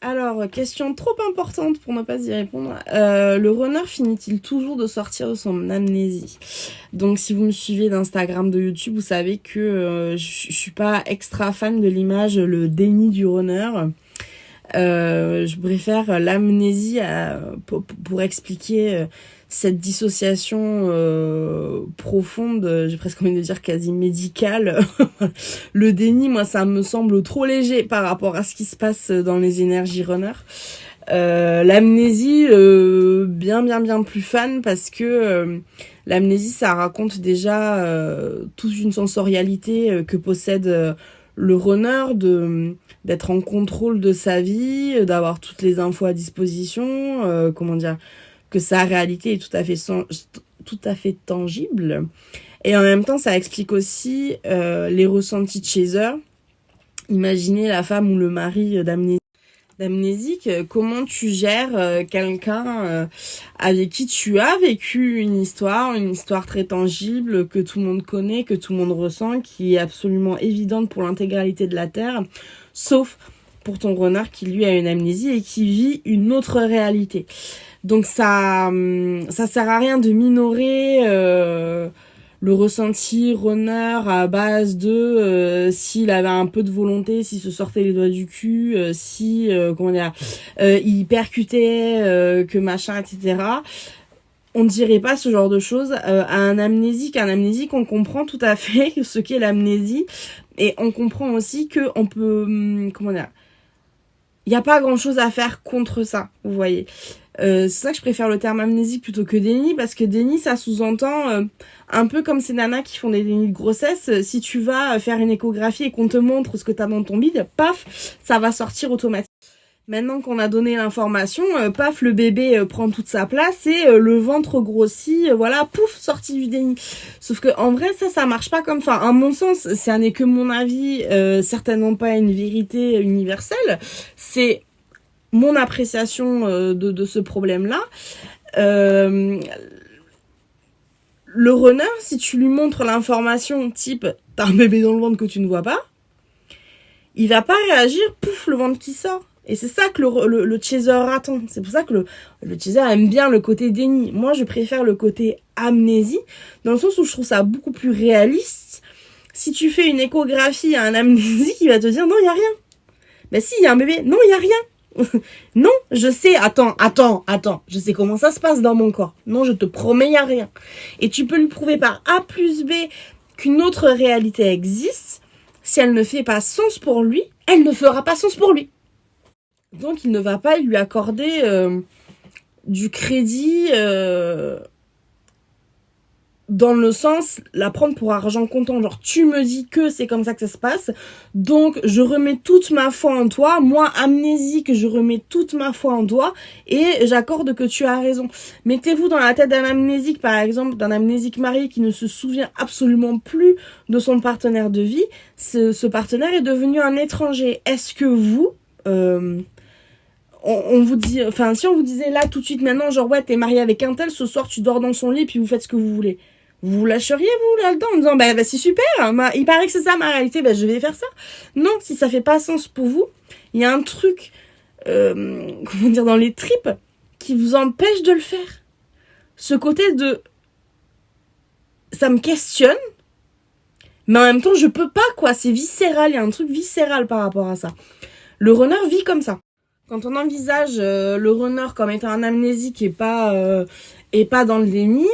Alors, question trop importante pour ne pas y répondre. Le runner finit-il toujours de sortir de son amnésie? Donc, si vous me suivez d'Instagram, de YouTube, vous savez que je suis pas extra fan de l'image le déni du runner. Je préfère l'amnésie pour expliquer cette dissociation profonde, j'ai presque envie de dire quasi médicale. Le déni, moi, ça me semble trop léger par rapport à ce qui se passe dans les énergies runner. L'amnésie, bien plus fan parce que l'amnésie, ça raconte déjà toute une sensorialité que possède le runner, d'être en contrôle de sa vie, d'avoir toutes les infos à disposition, que sa réalité est tout à fait tangible. Et en même temps, ça explique aussi les ressentis de Chaser. Imaginez la femme ou le mari d'amnésique, comment tu gères quelqu'un avec qui tu as vécu une histoire très tangible, que tout le monde connaît, que tout le monde ressent, qui est absolument évidente pour l'intégralité de la Terre, sauf pour ton runner qui lui a une amnésie et qui vit une autre réalité. Donc ça sert à rien de minorer le ressenti runner à base de s'il avait un peu de volonté, s'il se sortait les doigts du cul, il percutait, que machin, etc. On ne dirait pas ce genre de choses à un amnésique. Un amnésique, on comprend tout à fait ce qu'est l'amnésie et on comprend aussi que on peut, il n'y a pas grand chose à faire contre ça, vous voyez. C'est ça que je préfère le terme amnésique plutôt que déni, parce que déni, ça sous-entend un peu comme ces nanas qui font des dénis de grossesse. Si tu vas faire une échographie et qu'on te montre ce que t'as dans ton bide, paf, ça va sortir automatiquement. Maintenant qu'on a donné l'information, paf, le bébé prend toute sa place et le ventre grossit, voilà, pouf, sorti du déni. Sauf que en vrai, ça marche pas comme ça. À mon sens, ça n'est que mon avis, certainement pas une vérité universelle. C'est mon appréciation de ce problème-là. Le runner, si tu lui montres l'information type « t'as un bébé dans le ventre que tu ne vois pas », il va pas réagir, pouf, le ventre qui sort. Et c'est ça que le chaser attend. C'est pour ça que le chaser aime bien le côté déni. Moi, je préfère le côté amnésie, dans le sens où je trouve ça beaucoup plus réaliste. Si tu fais une échographie à un amnésique, il va te dire « non, il y a rien ». Ben si, il y a un bébé. Non, il y a rien. Non, je sais, attends, je sais comment ça se passe dans mon corps. Non, je te promets, il y a rien. Et tu peux lui prouver par A plus B qu'une autre réalité existe. Si elle ne fait pas sens pour lui, elle ne fera pas sens pour lui. Donc, il ne va pas lui accorder du crédit dans le sens, la prendre pour argent comptant. Genre, tu me dis que c'est comme ça que ça se passe, donc je remets toute ma foi en toi. Moi, amnésique, je remets toute ma foi en toi et j'accorde que tu as raison. Mettez-vous dans la tête d'un amnésique, par exemple, d'un amnésique marié qui ne se souvient absolument plus de son partenaire de vie. Ce partenaire est devenu un étranger. Est-ce que vous... on vous dit, enfin, si on vous disait là tout de suite maintenant, genre ouais, t'es marié avec un tel, ce soir tu dors dans son lit puis vous faites ce que vous voulez. Vous lâcheriez vous là-dedans en disant bah c'est super, il paraît que c'est ça ma réalité, je vais faire ça. Non, si ça fait pas sens pour vous, il y a un truc, dans les tripes qui vous empêche de le faire. Ce côté de, ça me questionne, mais en même temps je peux pas quoi, c'est viscéral, il y a un truc viscéral par rapport à ça. Le runner vit comme ça. Quand on envisage le runner comme étant un amnésique et pas dans le déni,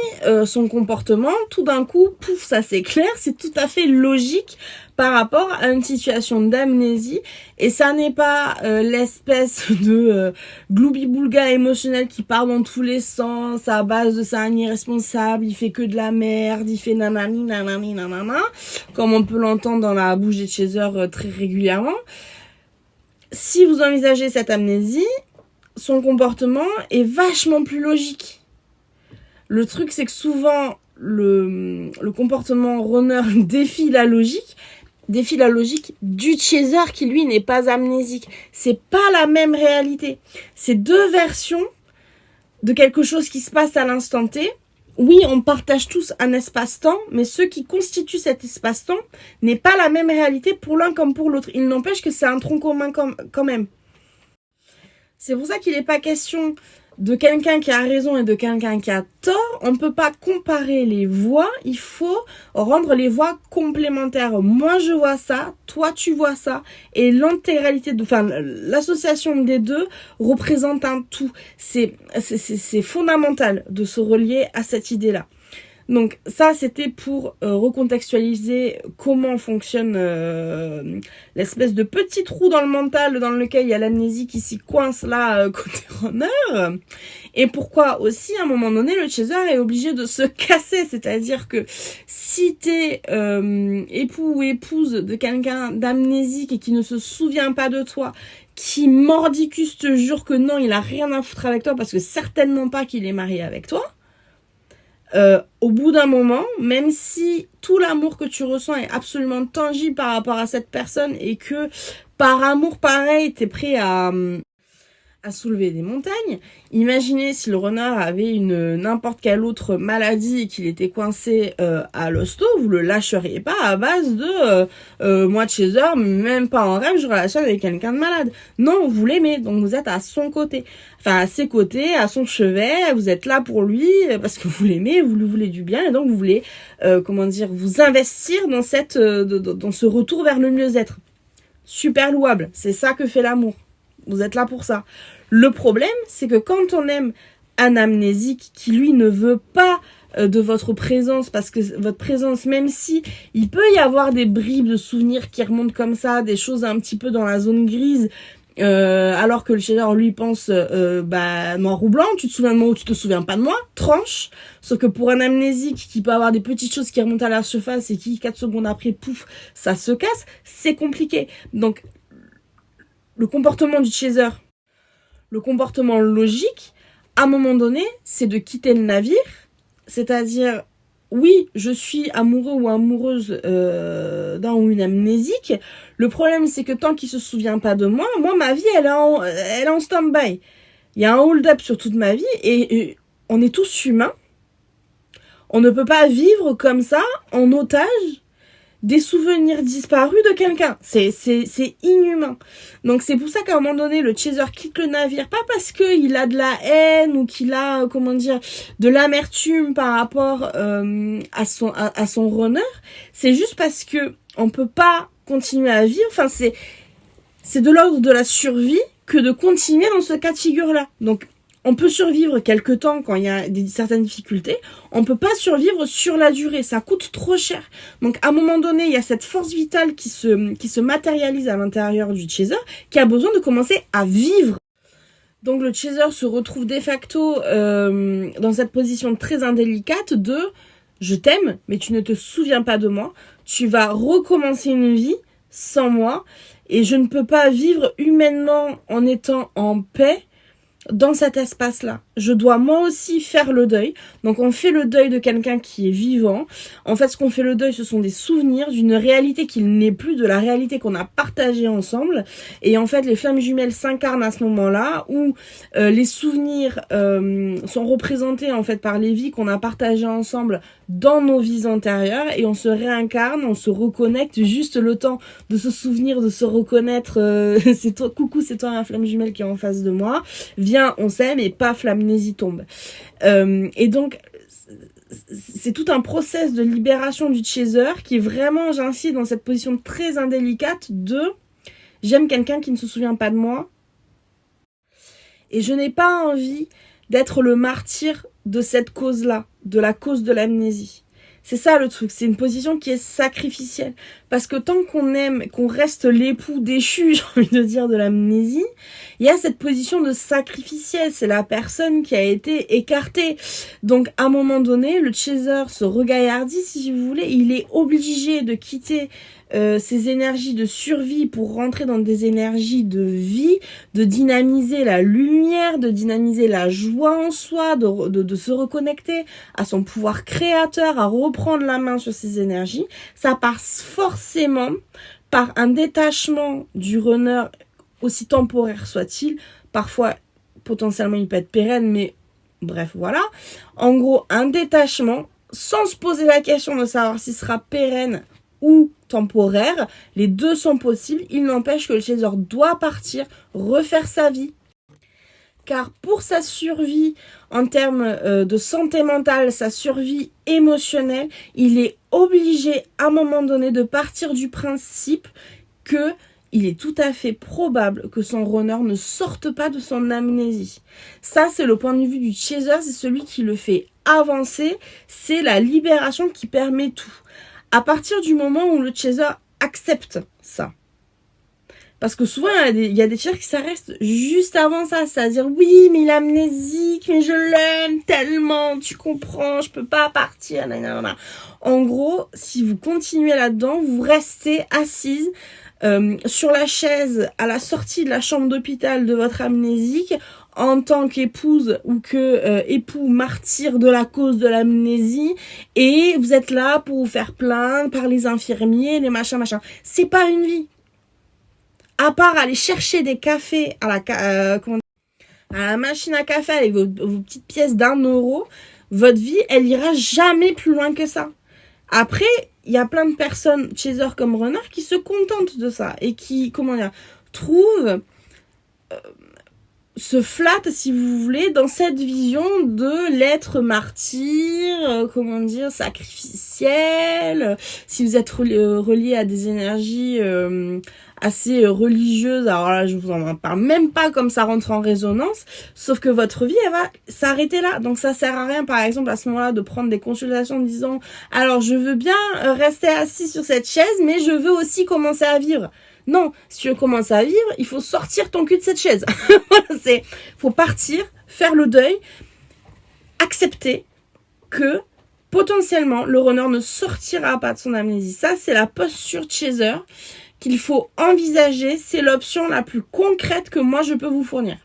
son comportement, tout d'un coup, pouf, ça s'éclaire, c'est tout à fait logique par rapport à une situation d'amnésie. Et ça n'est pas l'espèce de gloubi-boulga émotionnel qui part dans tous les sens, à base de ça un irresponsable, il fait que de la merde, il fait nanani, comme on peut l'entendre dans la bouche des chasers très régulièrement. Si vous envisagez cette amnésie, son comportement est vachement plus logique. Le truc, c'est que souvent, le comportement runner défie la logique du chaser qui, lui, n'est pas amnésique. C'est pas la même réalité. C'est deux versions de quelque chose qui se passe à l'instant T. Oui, on partage tous un espace-temps, mais ce qui constitue cet espace-temps n'est pas la même réalité pour l'un comme pour l'autre. Il n'empêche que c'est un tronc commun quand même. C'est pour ça qu'il n'est pas question de quelqu'un qui a raison et de quelqu'un qui a tort. On ne peut pas comparer les voix, il faut rendre les voix complémentaires. Moi je vois ça, toi tu vois ça, et l'association des deux représente un tout. C'est fondamental de se relier à cette idée-là. Donc ça, c'était pour recontextualiser comment fonctionne l'espèce de petit trou dans le mental dans lequel il y a l'amnésie qui s'y coince là côté runner. Et pourquoi aussi, à un moment donné, le chaser est obligé de se casser. C'est-à-dire que si t'es époux ou épouse de quelqu'un d'amnésique et qui ne se souvient pas de toi, qui mordicus te jure que non, il a rien à foutre avec toi parce que certainement pas qu'il est marié avec toi, au bout d'un moment, même si tout l'amour que tu ressens est absolument tangible par rapport à cette personne et que par amour pareil, t'es prêt à soulever des montagnes. Imaginez si le runner avait n'importe quelle autre maladie et qu'il était coincé à l'hosto, vous le lâcheriez pas à base de moi de chaser, même pas en rêve, je relâche avec quelqu'un de malade. Non, vous l'aimez, donc vous êtes à son côté. Enfin, à ses côtés, à son chevet, vous êtes là pour lui parce que vous l'aimez, vous lui voulez du bien et donc vous voulez, vous investir dans dans ce retour vers le mieux-être. Super louable, c'est ça que fait l'amour. Vous êtes là pour ça. Le problème, c'est que quand on aime un amnésique qui, lui, ne veut pas de votre présence, parce que votre présence, même si il peut y avoir des bribes de souvenirs qui remontent comme ça, des choses un petit peu dans la zone grise, alors que le chaser, lui, pense noir ou blanc, tu te souviens de moi ou tu te souviens pas de moi, tranche. Sauf que pour un amnésique qui peut avoir des petites choses qui remontent à la surface et qui, 4 secondes après, pouf, ça se casse, c'est compliqué. Donc, le comportement du chaser, le comportement logique, à un moment donné, c'est de quitter le navire. C'est-à-dire, oui, je suis amoureux ou amoureuse d'un ou une amnésique. Le problème, c'est que tant qu'il se souvient pas de moi, ma vie, elle est en stand-by. Il y a un hold-up sur toute ma vie et on est tous humains. On ne peut pas vivre comme ça, en otage, des souvenirs disparus de quelqu'un. C'est inhumain. Donc c'est pour ça qu'à un moment donné, le chaser quitte le navire, pas parce qu'il a de la haine ou qu'il a, de l'amertume par rapport à son runner. C'est juste parce que on peut pas continuer à vivre. Enfin, c'est de l'ordre de la survie que de continuer dans ce cas de figure-là. Donc, on peut survivre quelque temps quand il y a certaines difficultés. On peut pas survivre sur la durée. Ça coûte trop cher. Donc, à un moment donné, il y a cette force vitale qui se matérialise à l'intérieur du chaser, qui a besoin de commencer à vivre. Donc, le chaser se retrouve de facto dans cette position très indélicate de « je t'aime, mais tu ne te souviens pas de moi. Tu vas recommencer une vie sans moi. Et je ne peux pas vivre humainement en étant en paix dans cet espace-là. Je dois moi aussi faire le deuil. Donc on fait le deuil de quelqu'un qui est vivant. En fait, ce qu'on fait le deuil, ce sont des souvenirs d'une réalité qu'il n'est plus, de la réalité qu'on a partagée ensemble. Et en fait, les flammes jumelles s'incarnent à ce moment-là où les souvenirs sont représentés en fait par les vies qu'on a partagées ensemble dans nos vies antérieures et on se réincarne, on se reconnecte juste le temps de se souvenir, de se reconnaître. C'est toi, coucou, c'est toi la flamme jumelle qui est en face de moi. Viens, on s'aime et paf, l'amnésie tombe. Et donc, c'est tout un process de libération du chaser qui est vraiment, j'insiste, dans cette position très indélicate de j'aime quelqu'un qui ne se souvient pas de moi et je n'ai pas envie d'être le martyr de cette cause-là, de la cause de l'amnésie. C'est ça le truc, c'est une position qui est sacrificielle. Parce que tant qu'on aime, qu'on reste l'époux déchu, j'ai envie de dire, de l'amnésie, il y a cette position de sacrificielle. C'est la personne qui a été écartée. Donc, à un moment donné, le chaser se regaillardit, si vous voulez. Il est obligé de quitter ces énergies de survie pour rentrer dans des énergies de vie, de dynamiser la lumière, de dynamiser la joie en soi, de se reconnecter à son pouvoir créateur, à reprendre la main sur ces énergies. Ça passe forcément par un détachement du runner, aussi temporaire soit-il. Parfois, potentiellement, il peut être pérenne, mais bref, voilà. En gros, un détachement, sans se poser la question de savoir s'il sera pérenne ou temporaire, les deux sont possibles. Il n'empêche que le chaser doit partir, refaire sa vie. car pour sa survie en termes de santé mentale, sa survie émotionnelle, il est obligé à un moment donné de partir du principe que il est tout à fait probable que son runner ne sorte pas de son amnésie. Ça, c'est le point de vue du chaser, c'est celui qui le fait avancer, c'est la libération qui permet tout. À partir du moment où le chaser accepte ça, parce que souvent, il y a des chasers qui s'arrêtent juste avant ça, c'est-à-dire oui, mais il est amnésique, mais je l'aime tellement, tu comprends, je peux pas partir, nanana. En gros, si vous continuez là-dedans, vous restez assise sur la chaise à la sortie de la chambre d'hôpital de votre amnésique en tant qu'épouse ou que époux martyr de la cause de l'amnésie, et vous êtes là pour vous faire plaindre par les infirmiers, les machins. C'est pas une vie. À part aller chercher des cafés à la machine à café avec vos petites pièces d'1 €, votre vie, elle ira jamais plus loin que ça. Après, il y a plein de personnes, chasers comme runners, qui se contentent de ça et qui, trouvent, se flattent, si vous voulez, dans cette vision de l'être martyr, sacrificiel. Si vous êtes relié à des énergies assez religieuses, alors là, je vous en parle même pas comme ça rentre en résonance, sauf que votre vie, elle va s'arrêter là. Donc ça sert à rien, par exemple, à ce moment-là, de prendre des consultations en disant « Alors, je veux bien rester assis sur cette chaise, mais je veux aussi commencer à vivre. » Non, si tu veux commencer à vivre, il faut sortir ton cul de cette chaise. Faut partir, faire le deuil, accepter que potentiellement le runner ne sortira pas de son amnésie. Ça, c'est la posture chaser qu'il faut envisager. C'est l'option la plus concrète que moi je peux vous fournir.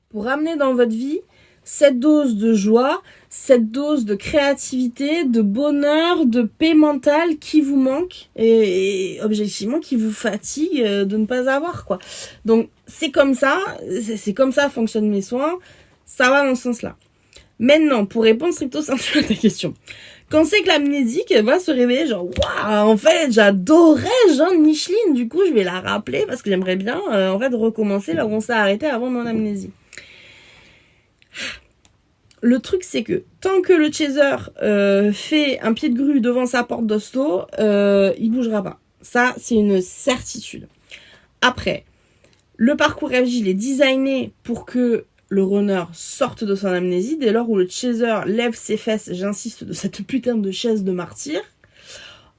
Pour amener dans votre vie cette dose de joie, cette dose de créativité, de bonheur, de paix mentale qui vous manque et objectivement qui vous fatigue de ne pas avoir, quoi. Donc c'est comme ça fonctionnent mes soins, ça va dans ce sens-là. Maintenant, pour répondre stricto sensu à ta question, quand c'est que l'amnésique va se réveiller, genre waouh, en fait j'adorais Jeanne Micheline, du coup je vais la rappeler parce que j'aimerais bien recommencer là où on s'est arrêté avant mon amnésie. Le truc, c'est que tant que le chaser fait un pied de grue devant sa porte d'hosto, il bougera pas. Ça, c'est une certitude. Après, le parcours FJ, il est designé pour que le runner sorte de son amnésie. Dès lors où le chaser lève ses fesses, j'insiste, de cette putain de chaise de martyr,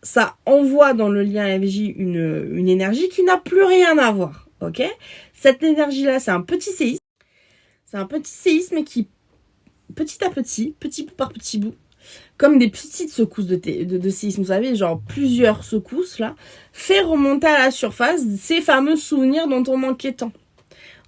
ça envoie dans le lien FJ une énergie qui n'a plus rien à voir. Ok ? Cette énergie-là, c'est un petit séisme. C'est un petit séisme qui, petit à petit, petit bout par petit bout, comme des petites secousses de séisme, vous savez, genre plusieurs secousses là, fait remonter à la surface ces fameux souvenirs dont on manquait tant.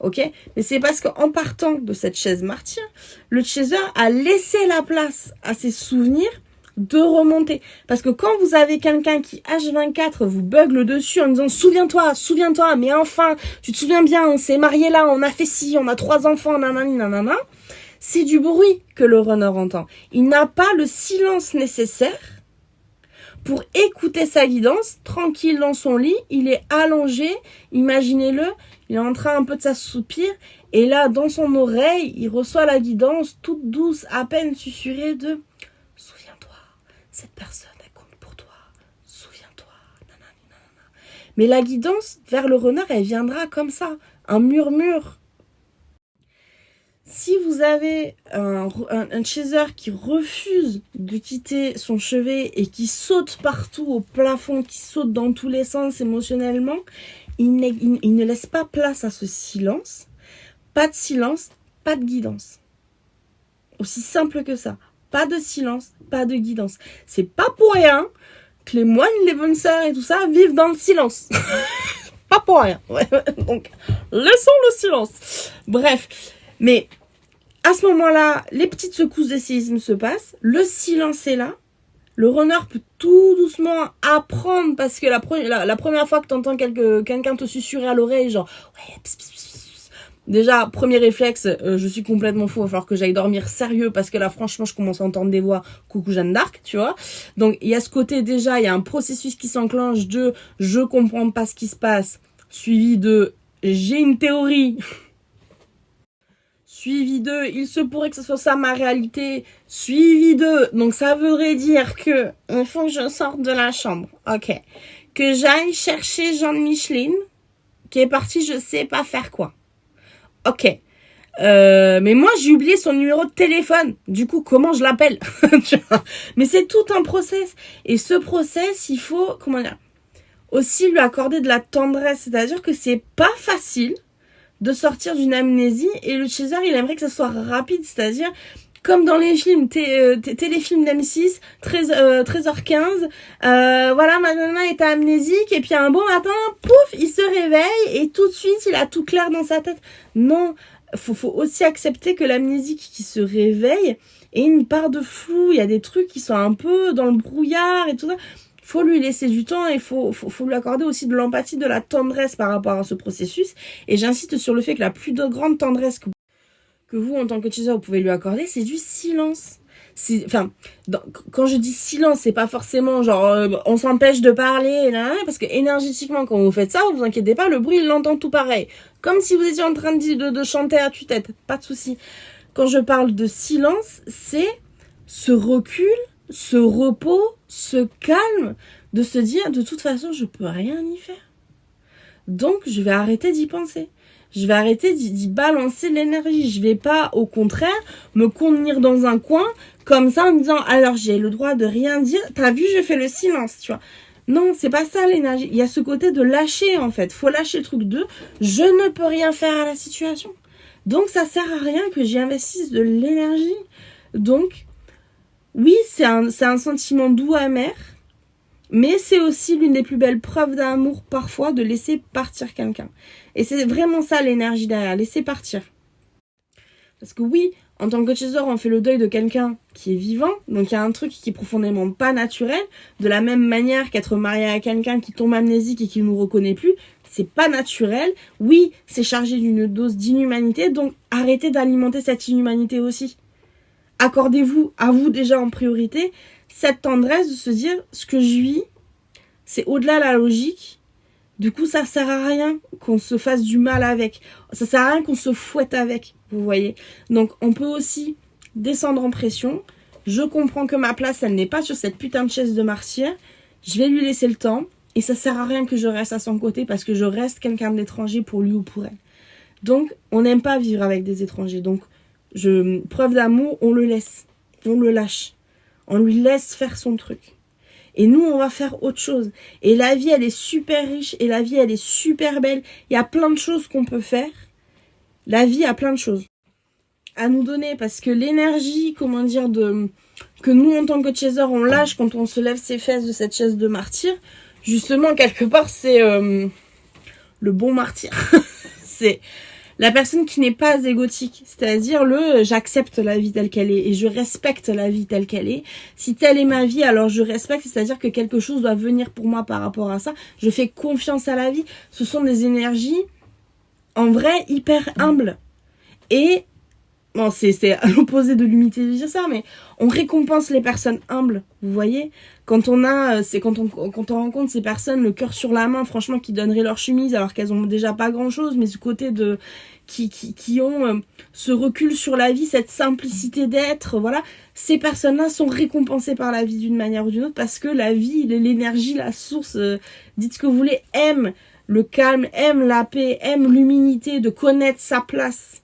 Ok ? Mais c'est parce qu'en partant de cette chaise martyre, le chaser a laissé la place à ces souvenirs de remonter. Parce que quand vous avez quelqu'un qui H24 vous bugle dessus en disant souviens-toi, mais enfin, tu te souviens bien, on s'est mariés là, on a fait ci, on a 3 enfants, nanani, nanana, c'est du bruit que le runner entend. Il n'a pas le silence nécessaire pour écouter sa guidance, tranquille dans son lit, il est allongé, imaginez-le, il est en train un peu de s'assoupir, et là, dans son oreille, il reçoit la guidance toute douce, à peine susurrée de « Souviens-toi, cette personne, elle compte pour toi, souviens-toi, nanani, nanana. » Mais la guidance vers le runner, elle viendra comme ça, un murmure. Si vous avez un chaser qui refuse de quitter son chevet et qui saute partout au plafond, qui saute dans tous les sens émotionnellement, il ne laisse pas place à ce silence. Pas de silence, pas de guidance. Aussi simple que ça. Pas de silence, pas de guidance. C'est pas pour rien que les moines, les bonnes sœurs et tout ça vivent dans le silence. Pas pour rien. Ouais. Donc, laissons le silence. Bref. Mais à ce moment-là, les petites secousses de séisme se passent, le silence est là, le runner peut tout doucement apprendre, parce que la première fois que tu entends quelqu'un te susurrer à l'oreille, genre ouais, pss, pss, pss. Déjà, premier réflexe, je suis complètement fou, il va falloir que j'aille dormir sérieux, parce que là franchement je commence à entendre des voix, coucou Jeanne d'Arc, tu vois. Donc il y a ce côté déjà, il y a un processus qui s'enclenche de je comprends pas ce qui se passe, suivi de j'ai une théorie. suivi de il se pourrait que ce soit ça ma réalité, suivi de donc ça voudrait dire que il faut que je sorte de la chambre, ok, que j'aille chercher Jean de Micheline qui est parti je sais pas faire quoi, ok. Mais moi j'ai oublié son numéro de téléphone. Du coup, comment je l'appelle? Tu vois. Mais c'est tout un process. Et ce process, il faut, comment dire, aussi lui accorder de la tendresse. C'est-à-dire que c'est pas facile de sortir d'une amnésie. Et le chaser, il aimerait que ça soit rapide. C'est-à-dire, comme dans les films, téléfilms d'M6, 13h15, voilà, ma nana est amnésique, et puis un beau matin, pouf, il se réveille, et tout de suite, il a tout clair dans sa tête. Non, faut aussi accepter que l'amnésique qui se réveille est une part de flou. Il y a des trucs qui sont un peu dans le brouillard et tout ça. Faut lui laisser du temps et faut lui accorder aussi de l'empathie, de la tendresse par rapport à ce processus. Et j'insiste sur le fait que la plus grande tendresse que vous, en tant que chaser, vous pouvez lui accorder, c'est du silence. Enfin, quand je dis silence, c'est pas forcément genre on s'empêche de parler, là, parce que énergétiquement, quand vous faites ça, vous inquiétez pas, le bruit, il l'entend tout pareil. Comme si vous étiez en train de chanter à tue-tête, pas de souci. Quand je parle de silence, c'est ce recul, ce repos, ce calme, de se dire, de toute façon, je peux rien y faire. Donc, je vais arrêter d'y penser. Je vais arrêter d'y balancer l'énergie. Je vais pas, au contraire, me contenir dans un coin, comme ça, en me disant, alors j'ai le droit de rien dire. T'as vu, je fais le silence, tu vois. Non, c'est pas ça l'énergie. Il y a ce côté de lâcher, en fait. Faut lâcher le truc de, je ne peux rien faire à la situation. Donc, ça sert à rien que j'y investisse de l'énergie. Donc, oui, c'est un sentiment doux, amer. Mais c'est aussi l'une des plus belles preuves d'amour parfois de laisser partir quelqu'un. Et c'est vraiment ça l'énergie derrière, laisser partir. Parce que oui, en tant que chaser, on fait le deuil de quelqu'un qui est vivant. Donc il y a un truc qui est profondément pas naturel. De la même manière qu'être marié à quelqu'un qui tombe amnésique et qui ne nous reconnaît plus, c'est pas naturel. Oui, c'est chargé d'une dose d'inhumanité. Donc arrêtez d'alimenter cette inhumanité aussi. Accordez-vous à vous déjà en priorité cette tendresse de se dire ce que je vis, c'est au-delà de la logique. Du coup, ça sert à rien qu'on se fasse du mal avec. Ça sert à rien qu'on se fouette avec, vous voyez. Donc, on peut aussi descendre en pression. Je comprends que ma place, elle n'est pas sur cette putain de chaise de martyr. Je vais lui laisser le temps. Et ça sert à rien que je reste à son côté parce que je reste quelqu'un d'étranger pour lui ou pour elle. Donc, on n'aime pas vivre avec des étrangers. Donc, preuve d'amour, on le laisse. On le lâche. On lui laisse faire son truc. Et nous, on va faire autre chose. Et la vie, elle est super riche. Et la vie, elle est super belle. Il y a plein de choses qu'on peut faire. La vie a plein de choses à nous donner. Parce que l'énergie, comment dire, que nous, en tant que chaser, on lâche quand on se lève ses fesses de cette chaise de martyr. Justement, quelque part, c'est le bon martyr. C'est la personne qui n'est pas égotique, c'est-à-dire j'accepte la vie telle qu'elle est et je respecte la vie telle qu'elle est. Si telle est ma vie, alors je respecte, c'est-à-dire que quelque chose doit venir pour moi par rapport à ça. Je fais confiance à la vie. Ce sont des énergies, en vrai, hyper humbles. Et, bon, c'est à l'opposé de l'humilité de dire ça, mais on récompense les personnes humbles, vous voyez. Quand on rencontre ces personnes, le cœur sur la main, franchement, qui donneraient leur chemise alors qu'elles ont déjà pas grand-chose, mais ce côté de qui ont ce recul sur la vie, cette simplicité d'être, voilà, ces personnes-là sont récompensées par la vie d'une manière ou d'une autre parce que la vie, l'énergie, la source, dites ce que vous voulez, aime le calme, aime la paix, aime l'humilité, de connaître sa place.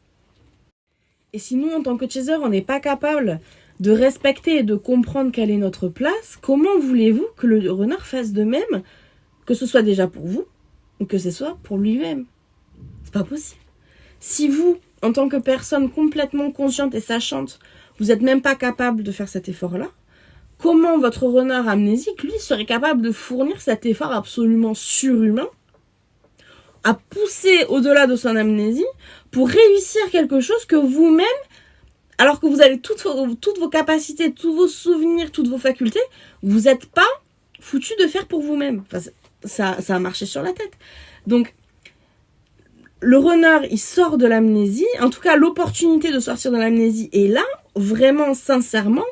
Et si nous, en tant que chaser, on n'est pas capable de respecter et de comprendre quelle est notre place, comment voulez-vous que le renard fasse de même, que ce soit déjà pour vous, ou que ce soit pour lui-même? C'est pas possible. Si vous, en tant que personne complètement consciente et sachante, vous n'êtes même pas capable de faire cet effort-là, comment votre renard amnésique, lui, serait capable de fournir cet effort absolument surhumain à pousser au-delà de son amnésie pour réussir quelque chose que vous-même, alors que vous avez toutes vos capacités, tous vos souvenirs, toutes vos facultés, vous n'êtes pas foutu de faire pour vous-même. Enfin, ça a marché sur la tête. Donc, le renard, il sort de l'amnésie. En tout cas, l'opportunité de sortir de l'amnésie est là, vraiment, sincèrement,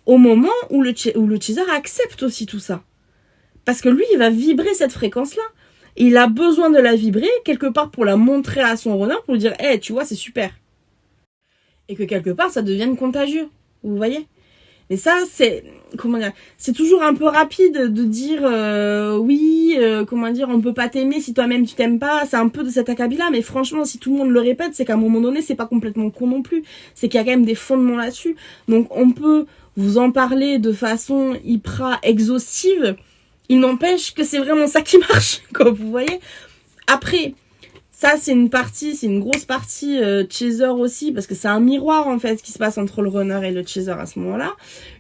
au moment où le chaser accepte aussi tout ça. Parce que lui, il va vibrer cette fréquence-là. Et il a besoin de la vibrer, quelque part, pour la montrer à son renard, pour lui dire, hey, tu vois, c'est super. Et que quelque part, ça devienne contagieux. Vous voyez? Mais ça, c'est, comment dire, c'est toujours un peu rapide de dire, oui, comment dire, on peut pas t'aimer si toi-même tu t'aimes pas. C'est un peu de cet acabit-là, mais franchement, si tout le monde le répète, c'est qu'à un moment donné, c'est pas complètement con non plus. C'est qu'il y a quand même des fondements là-dessus. Donc, on peut vous en parler de façon hyper exhaustive. Il n'empêche que c'est vraiment ça qui marche, quoi, vous voyez. Après, ça, c'est une grosse partie chaser aussi, parce que c'est un miroir, en fait, qui se passe entre le runner et le chaser à ce moment-là.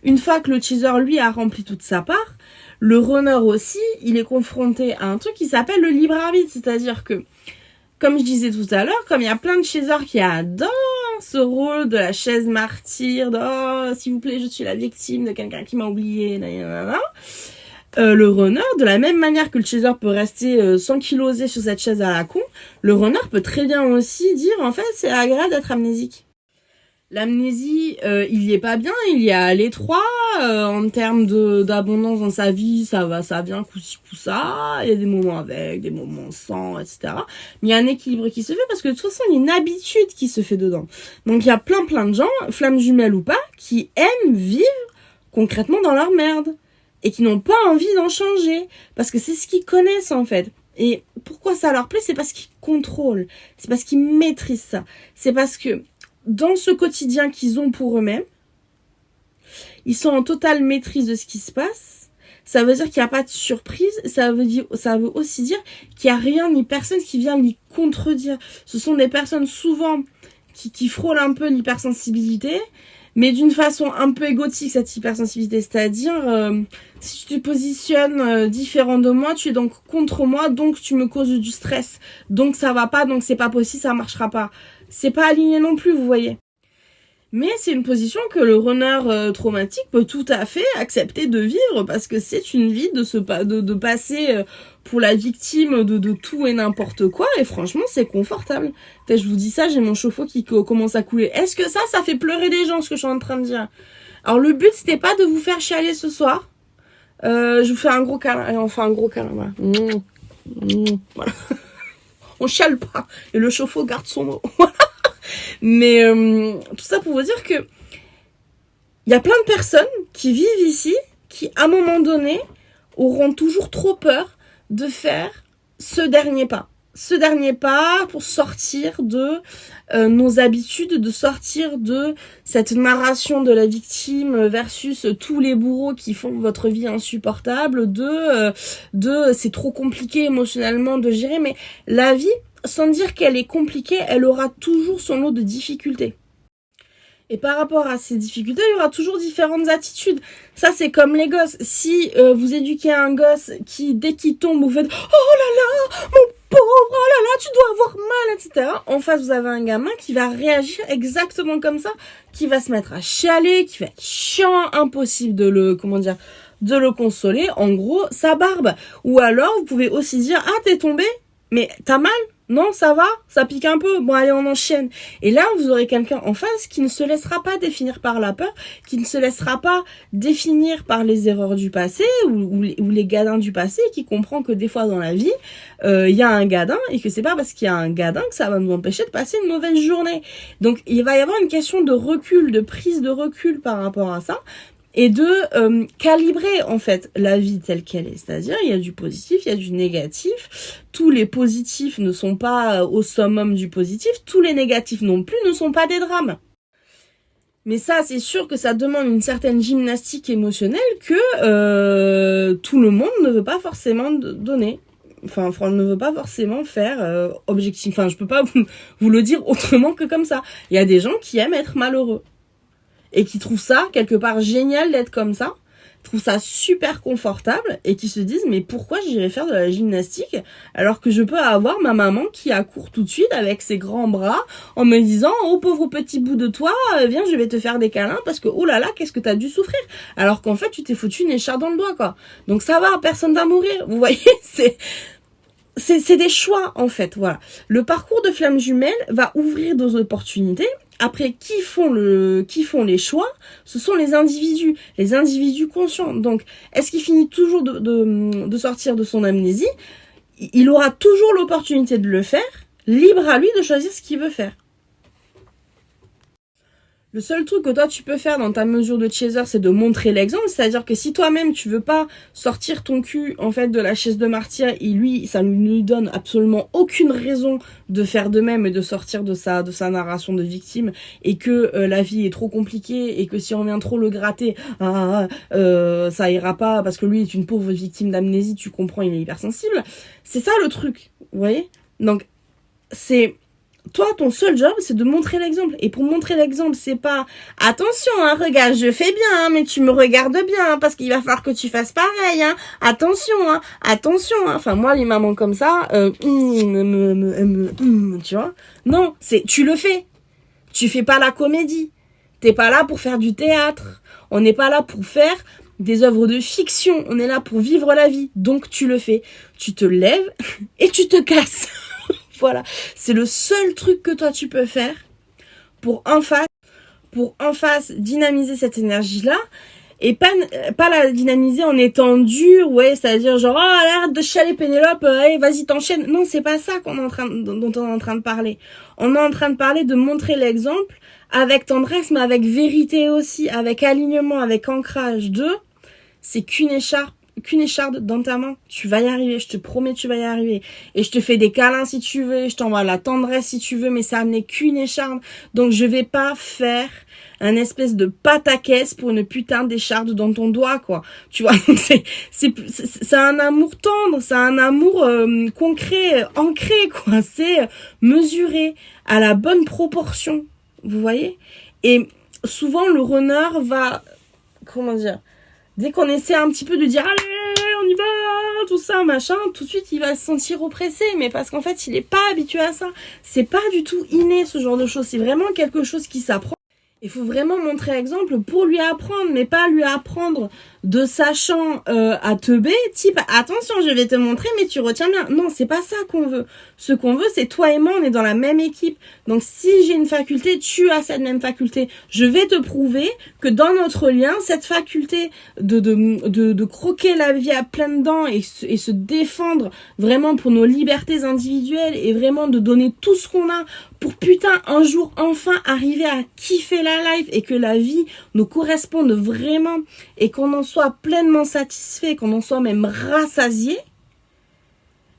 Une fois que le chaser, lui, a rempli toute sa part, le runner aussi, il est confronté à un truc qui s'appelle le libre arbitre. C'est-à-dire que, comme je disais tout à l'heure, comme il y a plein de chasers qui adorent ce rôle de la chaise martyre, de « Oh, s'il vous plaît, je suis la victime de quelqu'un qui m'a oublié, nanana », le runner, de la même manière que le chaser peut rester s'ankylosé sur cette chaise à la con, le runner peut très bien aussi dire, en fait, c'est agréable d'être amnésique. L'amnésie, il y est pas bien, il y a à l'étroit, en termes d'abondance dans sa vie, ça va, ça vient, coup-ci, coup-ça, il y a des moments avec, des moments sans, etc. Mais il y a un équilibre qui se fait parce que de toute façon, il y a une habitude qui se fait dedans. Donc il y a plein de gens, flammes jumelles ou pas, qui aiment vivre concrètement dans leur merde. Et qui n'ont pas envie d'en changer. Parce que c'est ce qu'ils connaissent, en fait. Et pourquoi ça leur plaît? C'est parce qu'ils contrôlent. C'est parce qu'ils maîtrisent ça. C'est parce que dans ce quotidien qu'ils ont pour eux-mêmes, ils sont en totale maîtrise de ce qui se passe. Ça veut dire qu'il n'y a pas de surprise. Ça veut aussi dire qu'il n'y a rien ni personne qui vient les contredire. Ce sont des personnes souvent qui frôlent un peu l'hypersensibilité, mais d'une façon un peu égotique, cette hypersensibilité, c'est-à-dire si tu te positionnes différent de moi, tu es donc contre moi, donc tu me causes du stress, donc ça va pas, donc c'est pas possible, ça marchera pas. C'est pas aligné non plus, vous voyez. Mais c'est une position que le runner traumatique peut tout à fait accepter de vivre, parce que c'est une vie de passer pour la victime de tout et n'importe quoi, et franchement c'est confortable. Je vous dis ça, j'ai mon chauffe-eau qui commence à couler. Est-ce que ça fait pleurer des gens, ce que je suis en train de dire? Alors le but c'était pas de vous faire chialer ce soir. Je vous fais un gros câlin. Allez, on fait un gros câlin, voilà. Voilà. On chiale pas. Et le chauffe-eau garde son eau. Mais tout ça pour vous dire que il y a plein de personnes qui vivent ici, qui à un moment donné auront toujours trop peur de faire ce dernier pas. Ce dernier pas pour sortir de nos habitudes, de sortir de cette narration de la victime versus tous les bourreaux qui font votre vie insupportable, de c'est trop compliqué émotionnellement de gérer, mais la vie, sans dire qu'elle est compliquée, elle aura toujours son lot de difficultés. Et par rapport à ces difficultés, il y aura toujours différentes attitudes. Ça, c'est comme les gosses. Si vous éduquez un gosse qui, dès qu'il tombe, vous faites « Oh là là, mon pauvre, oh là là, tu dois avoir mal, etc. » En face, vous avez un gamin qui va réagir exactement comme ça, qui va se mettre à chialer, qui va être chiant, impossible de le consoler. En gros, ça barbe. Ou alors, vous pouvez aussi dire « Ah, t'es tombé? Mais t'as mal? Non, ça va? Ça pique un peu? Bon, allez, on enchaîne. » Et là, vous aurez quelqu'un en face qui ne se laissera pas définir par la peur, qui ne se laissera pas définir par les erreurs du passé ou les gadins du passé, qui comprend que des fois dans la vie, il y a un gadin et que c'est pas parce qu'il y a un gadin que ça va nous empêcher de passer une mauvaise journée. Donc, il va y avoir une question de recul, de prise de recul par rapport à ça. Et de calibrer en fait la vie telle qu'elle est. C'est-à-dire, il y a du positif, il y a du négatif. Tous les positifs ne sont pas au summum du positif. Tous les négatifs non plus ne sont pas des drames. Mais ça, c'est sûr que ça demande une certaine gymnastique émotionnelle que tout le monde ne veut pas forcément donner. Enfin, ne veut pas forcément faire objectif. Enfin, je peux pas vous le dire autrement que comme ça. Il y a des gens qui aiment être malheureux. Et qui trouvent ça quelque part génial d'être comme ça, trouvent ça super confortable et qui se disent mais pourquoi j'irais faire de la gymnastique alors que je peux avoir ma maman qui accourt tout de suite avec ses grands bras en me disant oh pauvre petit bout de toi, viens je vais te faire des câlins parce que oh là là qu'est-ce que t'as dû souffrir alors qu'en fait tu t'es foutu une écharpe dans le doigt quoi. Donc ça va, personne va mourir, vous voyez, c'est des choix en fait, voilà. Le parcours de flamme jumelle va ouvrir des opportunités. Après, qui font les choix, ce sont les individus conscients. Donc, est-ce qu'il finit toujours de sortir de son amnésie? Il aura toujours l'opportunité de le faire, libre à lui de choisir ce qu'il veut faire. Le seul truc que toi tu peux faire dans ta mesure de chaser, c'est de montrer l'exemple. C'est-à-dire que si toi-même tu veux pas sortir ton cul en fait de la chaise de martyr, et lui ça ne lui donne absolument aucune raison de faire de même et de sortir de sa narration de victime, et que la vie est trop compliquée et que si on vient trop le gratter, ça ira pas parce que lui est une pauvre victime d'amnésie, tu comprends, il est hypersensible. C'est ça le truc, vous voyez. Donc c'est toi, ton seul job, c'est de montrer l'exemple. Et pour montrer l'exemple, c'est pas « Attention, hein, regarde, je fais bien, hein, mais tu me regardes bien, hein, parce qu'il va falloir que tu fasses pareil, hein. Attention, hein, attention, hein. » Enfin, moi, les mamans comme ça, tu vois. Non, c'est tu le fais. Tu fais pas la comédie. T'es pas là pour faire du théâtre. On n'est pas là pour faire des œuvres de fiction. On est là pour vivre la vie. Donc, tu le fais. Tu te lèves et tu te casses. Voilà, c'est le seul truc que toi tu peux faire pour en face dynamiser cette énergie-là, et pas la dynamiser en étant dur, ouais, c'est-à-dire genre, oh, arrête de chialer Pénélope, allez, vas-y, t'enchaînes. Non, c'est pas ça dont on est en train de parler. On est en train de parler de montrer l'exemple avec tendresse, mais avec vérité aussi, avec alignement, avec ancrage c'est qu'une écharde dans ta main, tu vas y arriver, je te promets, tu vas y arriver. Et je te fais des câlins si tu veux, je t'envoie la tendresse si tu veux, mais ça n'est qu'une écharde. Donc je vais pas faire un espèce de pataquès pour une putain d'écharde dans ton doigt, quoi. Tu vois, c'est un amour tendre, c'est un amour concret, ancré, quoi. C'est mesuré à la bonne proportion, vous voyez. Et souvent le runner va, comment dire, dès qu'on essaie un petit peu de dire allez, on y va, tout ça, machin, tout de suite il va se sentir oppressé, mais parce qu'en fait il est pas habitué à ça. C'est pas du tout inné ce genre de choses, c'est vraiment quelque chose qui s'apprend. Il faut vraiment montrer exemple pour lui apprendre, mais pas lui apprendre de sachant à teubé, type attention je vais te montrer mais tu retiens bien. Non, c'est pas ça qu'on veut. Ce qu'on veut, c'est toi et moi, on est dans la même équipe. Donc si j'ai une faculté, tu as cette même faculté. Je vais te prouver que dans notre lien, cette faculté de croquer la vie à pleines dents et se défendre vraiment pour nos libertés individuelles et vraiment de donner tout ce qu'on a pour putain un jour enfin arriver à kiffer la life et que la vie nous corresponde vraiment et qu'on en soit pleinement satisfait, qu'on en soit même rassasié,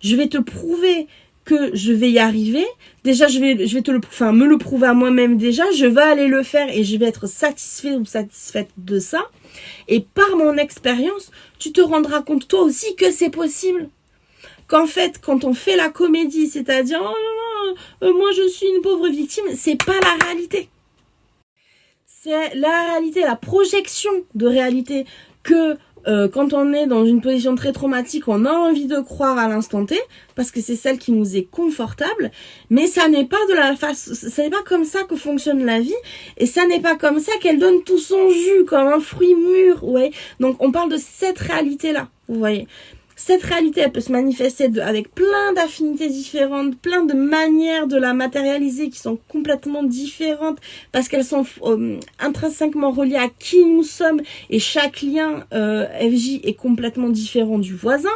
je vais te prouver que je vais y arriver. Déjà, je vais me le prouver à moi-même déjà. Je vais aller le faire et je vais être satisfait ou satisfaite de ça. Et par mon expérience, tu te rendras compte toi aussi que c'est possible. Qu'en fait, quand on fait la comédie, c'est-à-dire moi je suis une pauvre victime, c'est pas la réalité. C'est la réalité, la projection de réalité que quand on est dans une position très traumatique, on a envie de croire à l'instant T, parce que c'est celle qui nous est confortable, mais ça n'est pas ça n'est pas comme ça que fonctionne la vie, et ça n'est pas comme ça qu'elle donne tout son jus, comme un fruit mûr, ouais. Donc on parle de cette réalité-là, vous voyez. Cette réalité, elle peut se manifester avec plein d'affinités différentes, plein de manières de la matérialiser qui sont complètement différentes parce qu'elles sont intrinsèquement reliées à qui nous sommes et chaque lien FJ est complètement différent du voisin.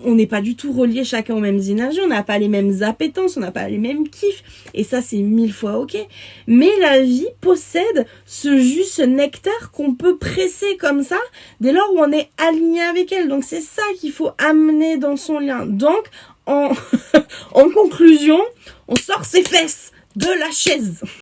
On n'est pas du tout reliés chacun aux mêmes énergies, on n'a pas les mêmes appétences, on n'a pas les mêmes kiffs et ça c'est 1000 fois ok. Mais la vie possède ce jus, ce nectar qu'on peut presser comme ça dès lors où on est aligné avec elle. Donc c'est ça qu'il faut amener dans son lien. Donc en conclusion, on sort ses fesses de la chaise.